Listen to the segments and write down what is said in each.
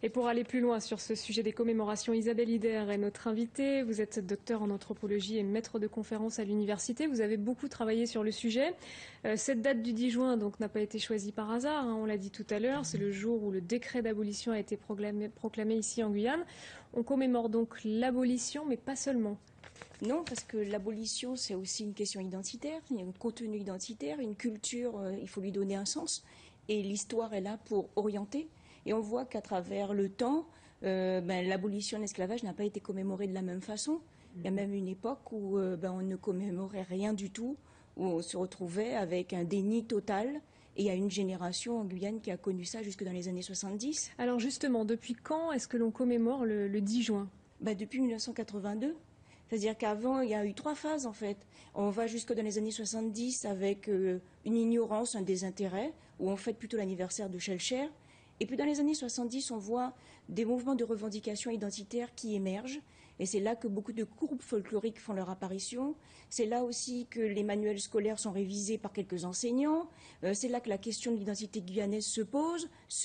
Et pour aller plus loin sur ce sujet des commémorations, Isabelle Ider est notre invitée. Vous êtes docteur en anthropologie et maître de conférences à l'université. Vous avez beaucoup travaillé sur le sujet. Cette date du 10 juin donc n'a pas été choisie par hasard, hein, on l'a dit tout à l'heure. C'est le jour où le décret d'abolition a été proclamé ici en Guyane. On commémore donc l'abolition, mais pas seulement. Non, parce que l'abolition, c'est aussi une question identitaire, il y a un contenu identitaire, une culture, il faut lui donner un sens. Et l'histoire est là pour orienter. Et on voit qu'à travers le temps, l'abolition de l'esclavage n'a pas été commémorée de la même façon. Il y a même une époque où on ne commémorait rien du tout, où on se retrouvait avec un déni total. Et il y a une génération en Guyane qui a connu ça jusque dans les années 70. Alors justement, depuis quand est-ce que l'on commémore le 10 juin? Depuis 1982. C'est-à-dire qu'avant, il y a eu 3 phases en fait. On va jusque dans les années 70 avec une ignorance, un désintérêt, où on fête plutôt l'anniversaire de Schellcher. Et puis dans les années 70, on voit des mouvements de revendication identitaire qui émergent. Et c'est là que beaucoup de groupes folkloriques font leur apparition. C'est là aussi que les manuels scolaires sont révisés par quelques enseignants. C'est là que la question de l'identité guyanaise se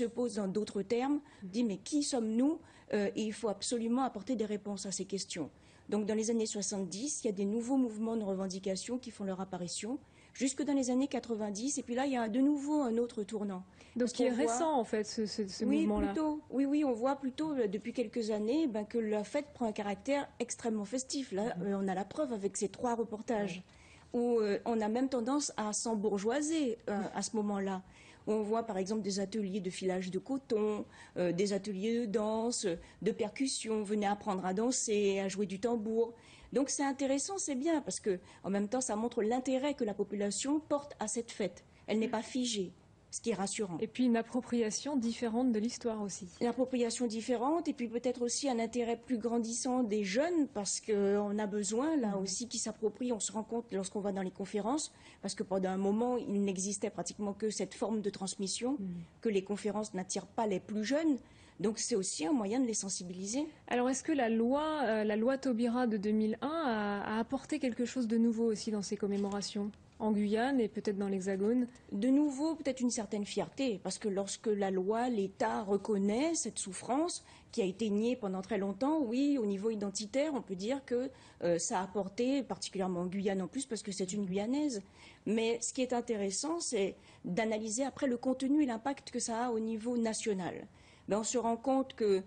pose dans d'autres termes. On dit mais qui sommes-nous? Et il faut absolument apporter des réponses à ces questions. Donc dans les années 70, il y a des nouveaux mouvements de revendication qui font leur apparition, jusque dans les années 90, et puis là il y a de nouveau un autre tournant. Donc qui est récent en fait ce mouvement-là. Oui, on voit plutôt depuis quelques années que la fête prend un caractère extrêmement festif. Là, on a la preuve avec ces 3 reportages, où on a même tendance à s'embourgeoiser à ce moment-là. On voit par exemple des ateliers de filage de coton, des ateliers de danse, de percussion, venez apprendre à danser, à jouer du tambour. Donc c'est intéressant, c'est bien, parce que en même temps ça montre l'intérêt que la population porte à cette fête. Elle n'est pas figée, ce qui est rassurant. Et puis une appropriation différente de l'histoire aussi. Une appropriation différente, et puis peut-être aussi un intérêt plus grandissant des jeunes, parce qu'on a besoin, là aussi, qui s'approprient. On se rend compte lorsqu'on va dans les conférences, parce que pendant un moment, il n'existait pratiquement que cette forme de transmission, que les conférences n'attirent pas les plus jeunes. Donc c'est aussi un moyen de les sensibiliser. Alors est-ce que la loi Taubira de 2001 a apporté quelque chose de nouveau aussi dans ces commémorations, en Guyane et peut-être dans l'Hexagone? De nouveau, peut-être une certaine fierté, parce que lorsque la loi, l'État reconnaît cette souffrance qui a été niée pendant très longtemps, oui, au niveau identitaire, on peut dire que ça a apporté, particulièrement en Guyane en plus, parce que c'est une Guyanaise. Mais ce qui est intéressant, c'est d'analyser après le contenu et l'impact que ça a au niveau national. On se rend compte que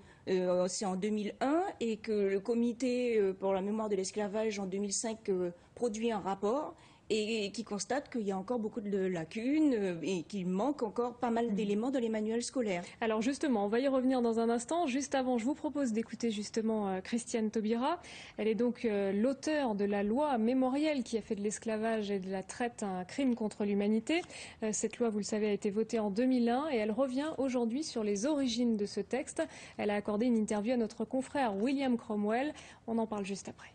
c'est en 2001 et que le comité pour la mémoire de l'esclavage en 2005 produit un rapport et qui constate qu'il y a encore beaucoup de lacunes et qu'il manque encore pas mal d'éléments dans les manuels scolaires. Alors justement, on va y revenir dans un instant. Juste avant, je vous propose d'écouter justement Christiane Taubira. Elle est donc l'auteure de la loi mémorielle qui a fait de l'esclavage et de la traite un crime contre l'humanité. Cette loi, vous le savez, a été votée en 2001 et elle revient aujourd'hui sur les origines de ce texte. Elle a accordé une interview à notre confrère William Cromwell. On en parle juste après.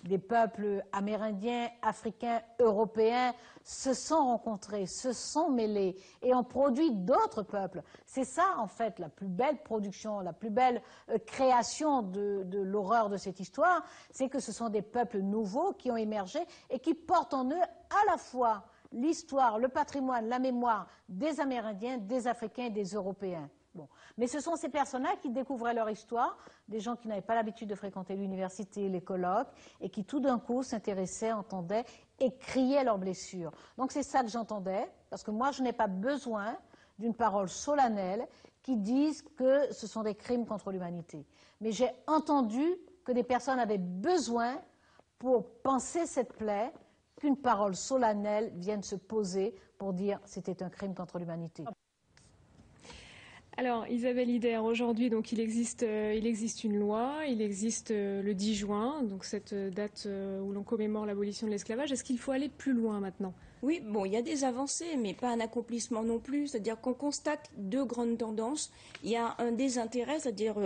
Des peuples amérindiens, africains, européens se sont rencontrés, se sont mêlés et ont produit d'autres peuples. C'est ça, en fait, la plus belle production, la plus belle création de l'horreur de cette histoire, c'est que ce sont des peuples nouveaux qui ont émergé et qui portent en eux à la fois l'histoire, le patrimoine, la mémoire des Amérindiens, des Africains et des Européens. Bon. Mais ce sont ces personnes-là qui découvraient leur histoire, des gens qui n'avaient pas l'habitude de fréquenter l'université, les colloques, et qui tout d'un coup s'intéressaient, entendaient et criaient leurs blessures. Donc c'est ça que j'entendais, parce que moi je n'ai pas besoin d'une parole solennelle qui dise que ce sont des crimes contre l'humanité. Mais j'ai entendu que des personnes avaient besoin, pour penser cette plaie, qu'une parole solennelle vienne se poser pour dire c'était un crime contre l'humanité. Alors Isabelle Ider, aujourd'hui donc il existe une loi, il existe le 10 juin, donc cette date où l'on commémore l'abolition de l'esclavage. Est-ce qu'il faut aller plus loin maintenant? Oui, bon, il y a des avancées, mais pas un accomplissement non plus. C'est-à-dire qu'on constate 2 grandes tendances. Il y a un désintérêt, c'est-à-dire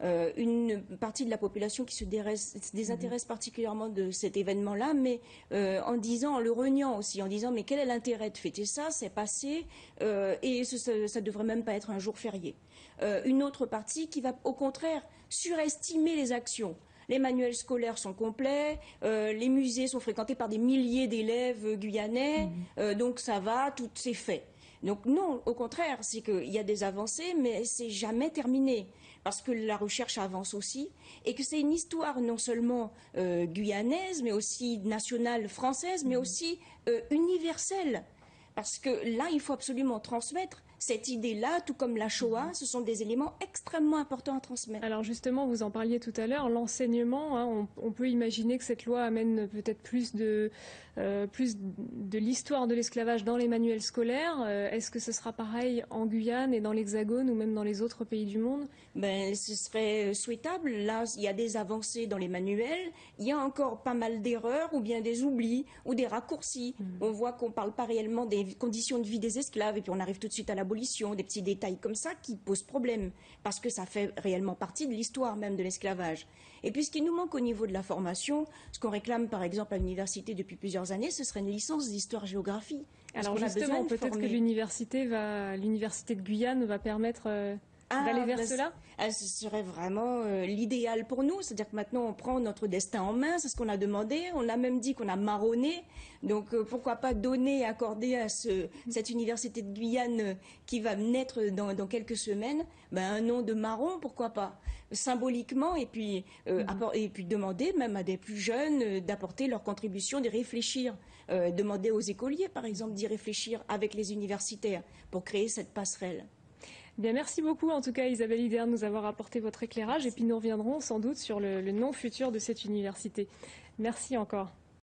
une partie de la population qui se désintéresse particulièrement de cet événement-là, mais en le reniant aussi, en disant mais quel est l'intérêt de fêter ça? C'est passé et ça devrait même pas être un jour férié. Une autre partie qui va au contraire surestimer les actions. Les manuels scolaires sont complets, les musées sont fréquentés par des milliers d'élèves guyanais, donc ça va, tout c'est fait. Donc non, au contraire, c'est qu'il y a des avancées, mais c'est jamais terminé. Parce que la recherche avance aussi, et que c'est une histoire non seulement guyanaise, mais aussi nationale française, mais aussi universelle. Parce que là, il faut absolument transmettre cette idée-là, tout comme la Shoah, ce sont des éléments extrêmement importants à transmettre. Alors justement, vous en parliez tout à l'heure, l'enseignement, hein, on peut imaginer que cette loi amène peut-être plus de l'histoire de l'esclavage dans les manuels scolaires. Est-ce que ce sera pareil en Guyane et dans l'Hexagone ou même dans les autres pays du monde? Ben, ce serait souhaitable. Là, il y a des avancées dans les manuels. Il y a encore pas mal d'erreurs ou bien des oublis ou des raccourcis. On voit qu'on ne parle pas réellement des conditions de vie des esclaves et puis on arrive tout de suite à l'abolition, des petits détails comme ça qui posent problème parce que ça fait réellement partie de l'histoire même de l'esclavage. Et puis ce qui nous manque au niveau de la formation, ce qu'on réclame par exemple à l'université depuis plusieurs années, ce serait une licence d'histoire-géographie. Alors justement, peut-être que l'université de Guyane va permettre d'aller vers cela? Ce serait vraiment l'idéal pour nous. C'est-à-dire que maintenant, on prend notre destin en main. C'est ce qu'on a demandé. On a même dit qu'on a marronné. Donc, pourquoi pas donner, accorder à cette université de Guyane qui va naître dans quelques semaines, un nom de marron, pourquoi pas, symboliquement, et puis demander même à des plus jeunes d'apporter leur contribution, de réfléchir. Demander aux écoliers, par exemple, d'y réfléchir avec les universitaires pour créer cette passerelle. Bien, merci beaucoup en tout cas Isabelle Ider de nous avoir apporté votre éclairage et puis nous reviendrons sans doute sur le nom futur de cette université. Merci encore.